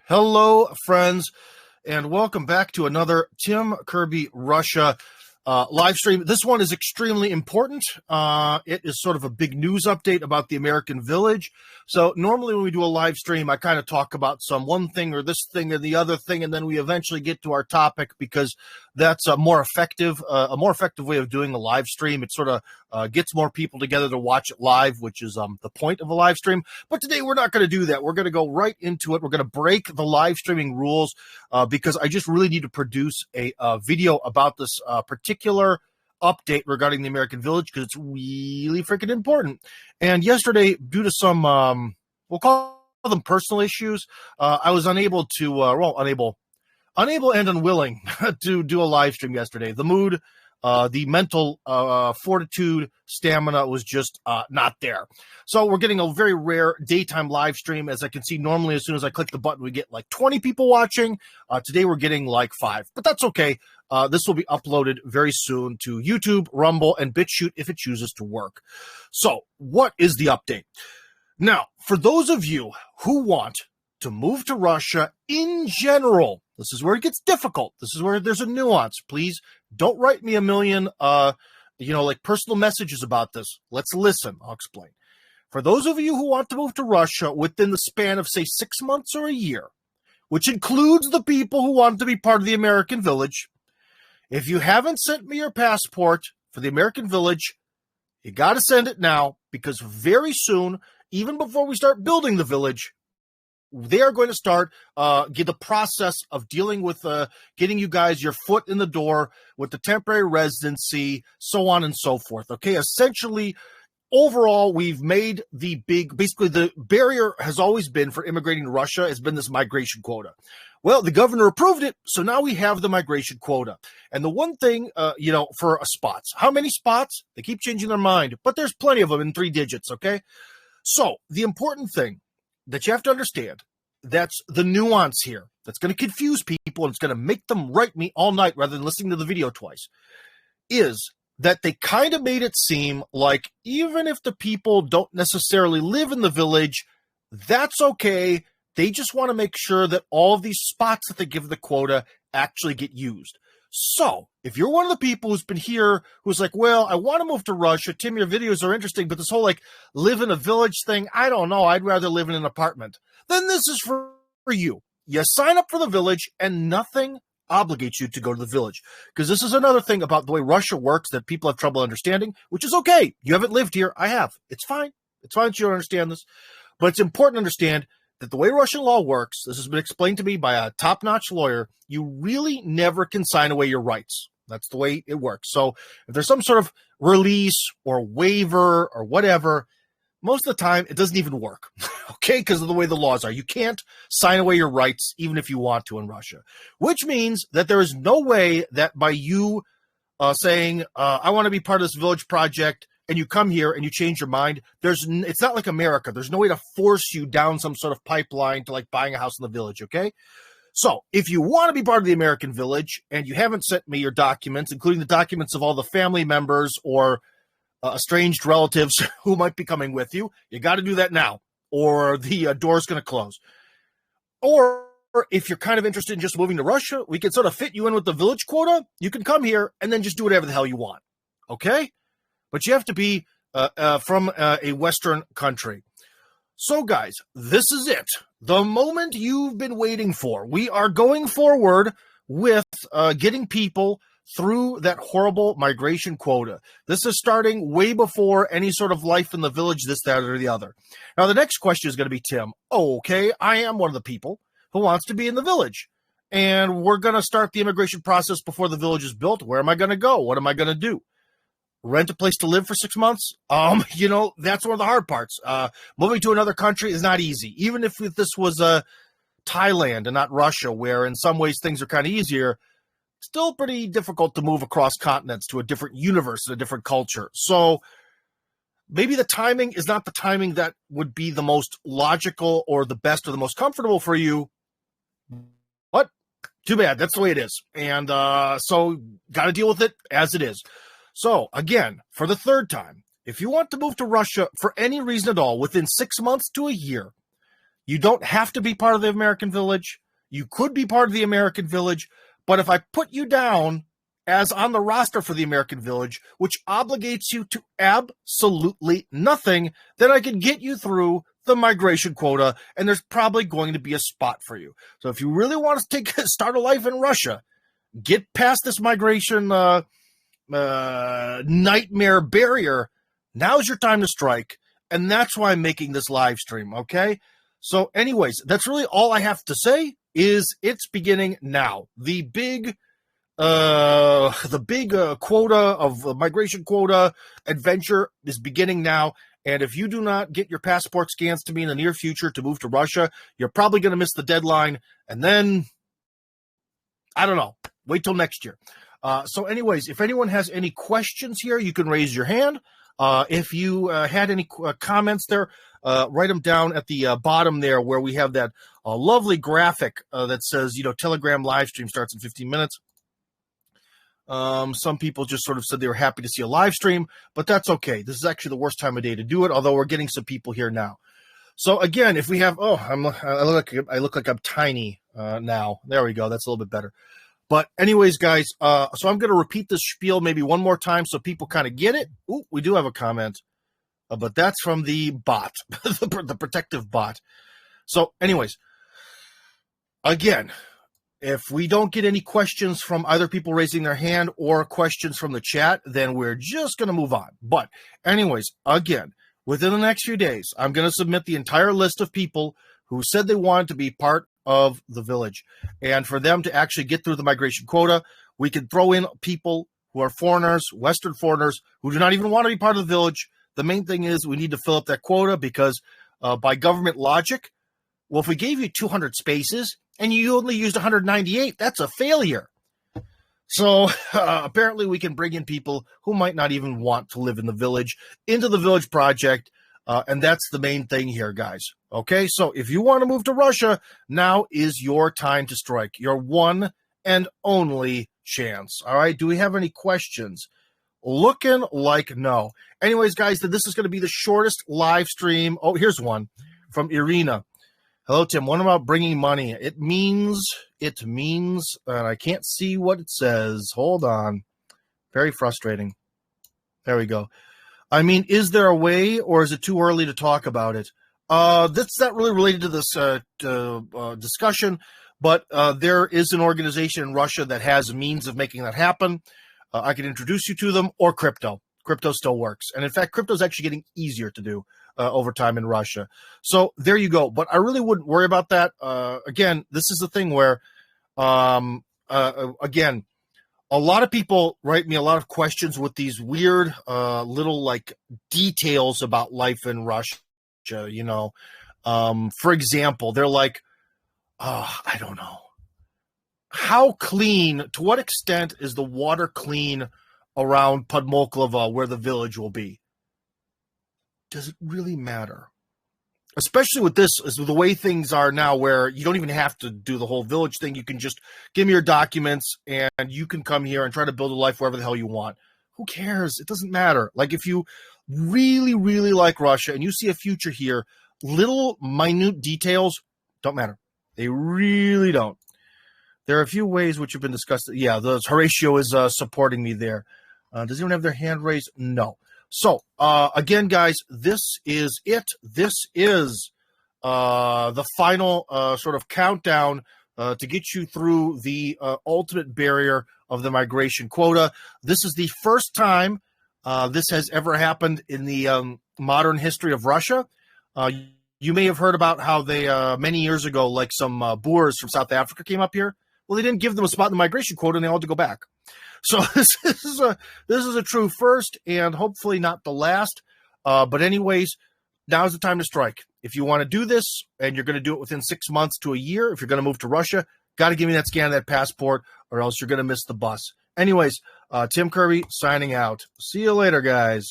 Hello, friends, and welcome back to another Tim Kirby Russia live stream. This one is extremely important. It is sort of a big news update about the American Village. So normally when we do a live stream, I kind of talk about some one thing or this thing or the other thing, and then we eventually get to our topic because that's a more effective way of doing a live stream. It sort of gets more people together to watch it live, which is the point of a live stream. But today we're not going to do that. We're going to go right into it. We're going to break the live streaming rules because I just really need to produce a video about this particular update regarding the American Village because it's really freaking important. And yesterday, due to some, we'll call them personal issues, I was unable and unwilling to do a live stream yesterday. The mood, the mental fortitude, stamina was just not there. So we're getting a very rare daytime live stream. As I can see, normally as soon as I click the button, we get like 20 people watching. Today we're getting like 5, but that's okay. This will be uploaded very soon to YouTube, Rumble, and BitChute if it chooses to work. So what is the update? Now, for those of you who want to move to Russia in general, this is where it gets difficult. This is where there's a nuance. Please don't write me a million, like personal messages about this. Let's listen. I'll explain. For those of you who want to move to Russia within the span of, say, 6 months or a year, which includes the people who want to be part of the American Village, if you haven't sent me your passport for the American Village, you got to send it now because very soon, even before we start building the village, they are going to start get the process of dealing with getting you guys your foot in the door with the temporary residency, so on and so forth. Okay, essentially, overall, we've made basically the barrier has always been for immigrating to Russia has been this migration quota. Well, the governor approved it, so now we have the migration quota. And the one thing, for spots, how many spots? They keep changing their mind, but there's plenty of them in 3 digits, okay? So the important thing that you have to understand, that's the nuance here, that's going to confuse people and it's going to make them write me all night rather than listening to the video twice, is that they kind of made it seem like even if the people don't necessarily live in the village, that's okay. They just want to make sure that all of these spots that they give the quota actually get used. So if you're one of the people who's been here, who's like, well, I want to move to Russia. Tim, your videos are interesting, but this whole live in a village thing, I don't know. I'd rather live in an apartment. Then this is for you. You sign up for the village and nothing obligates you to go to the village. Because this is another thing about the way Russia works that people have trouble understanding, which is okay. You haven't lived here. I have. It's fine. It's fine that you don't understand this. But it's important to understand that the way Russian law works, this has been explained to me by a top-notch lawyer, you really never can sign away your rights. That's the way it works. So if there's some sort of release or waiver or whatever, most of the time it doesn't even work, okay, because of the way the laws are. You can't sign away your rights even if you want to in Russia, which means that there is no way that by you saying, I want to be part of this village project, and you come here and you change your mind, it's not like America. There's no way to force you down some sort of pipeline to like buying a house in the village, okay? So if you want to be part of the American Village and you haven't sent me your documents, including the documents of all the family members or estranged relatives who might be coming with you, you got to do that now or the door's going to close. Or if you're kind of interested in just moving to Russia, we can sort of fit you in with the village quota. You can come here and then just do whatever the hell you want, okay? But you have to be from a Western country. So, guys, this is it. The moment you've been waiting for. We are going forward with getting people through that horrible migration quota. This is starting way before any sort of life in the village, this, that, or the other. Now, the next question is going to be, Tim, okay, I am one of the people who wants to be in the village. And we're going to start the immigration process before the village is built. Where am I going to go? What am I going to do? Rent a place to live for 6 months? That's one of the hard parts. Moving to another country is not easy. Even if this was Thailand and not Russia, where in some ways things are kind of easier, still pretty difficult to move across continents to a different universe and a different culture. So maybe the timing is not the timing that would be the most logical or the best or the most comfortable for you. But too bad. That's the way it is. And so got to deal with it as it is. So, again, for the third time, if you want to move to Russia for any reason at all within 6 months to a year, You don't have to be part of the American village. You could be part of the American village, but if I put you down as on the roster for the American village, which obligates you to absolutely nothing, then I can get you through the migration quota, and there's probably going to be a spot for you. So if you really want to start a life in Russia, get past this migration nightmare barrier. Now's your time to strike, and that's why I'm making this live stream, okay? So anyways, that's really all I have to say is it's beginning now. The big quota of migration quota adventure is beginning now. And if you do not get your passport scans to me in the near future to move to Russia, you're probably going to miss the deadline. And then, I don't know, wait till next year. So anyways, if anyone has any questions here, you can raise your hand. If you had any comments there, write them down at the bottom there where we have that lovely graphic that says, Telegram live stream starts in 15 minutes. Some people just sort of said they were happy to see a live stream, but that's okay. This is actually the worst time of day to do it, although we're getting some people here now. So again, if we have, I look like I'm tiny now. There we go. That's a little bit better. But anyways, guys, so I'm going to repeat this spiel maybe one more time so people kind of get it. Ooh, we do have a comment, but that's from the bot, the protective bot. So anyways, again, if we don't get any questions from either people raising their hand or questions from the chat, then we're just going to move on. But anyways, again, within the next few days, I'm going to submit the entire list of people who said they wanted to be part of the village. And for them to actually get through the migration quota, we can throw in people who are foreigners, Western foreigners, who do not even want to be part of the village. The main thing is we need to fill up that quota because by government logic, well, if we gave you 200 spaces and you only used 198, that's a failure. So apparently we can bring in people who might not even want to live in the village into the village project. And that's the main thing here, guys. Okay, so if you want to move to Russia, now is your time to strike. Your one and only chance. All right, do we have any questions? Looking like no. Anyways, guys, this is going to be the shortest live stream. Oh, here's one from Irina. Hello, Tim. What about bringing money? It means, and I can't see what it says. Hold on. Very frustrating. There we go. I mean, is there a way, or is it too early to talk about it? That's not really related to this discussion, but there is an organization in Russia that has means of making that happen. I can introduce you to them, or crypto. Crypto still works. And in fact, crypto is actually getting easier to do over time in Russia. So there you go. But I really wouldn't worry about that. Again, this is the thing where, again, a lot of people write me a lot of questions with these weird little like details about life in Russia, For example, they're like, I don't know. How clean, to what extent is the water clean around Podmoklava where the village will be? Does it really matter? Especially with this, is the way things are now where you don't even have to do the whole village thing. You can just give me your documents and you can come here and try to build a life wherever the hell you want. Who cares? It doesn't matter. Like if you really, really like Russia and you see a future here, little minute details don't matter. They really don't. There are a few ways which have been discussed. Yeah, Horatio is supporting me there. Does anyone have their hand raised? No. So, again, guys, this is it. This is the final sort of countdown to get you through the ultimate barrier of the migration quota. This is the first time this has ever happened in the modern history of Russia. You may have heard about how they, many years ago, like some Boers from South Africa came up here. Well, they didn't give them a spot in the migration quota, and they all had to go back. So this is a true first, and hopefully not the last. But anyways, now's the time to strike. If you want to do this, and you're going to do it within 6 months to a year, if you're going to move to Russia, got to give me that scan of that passport, or else you're going to miss the bus. Anyways, Tim Kirby signing out. See you later, guys.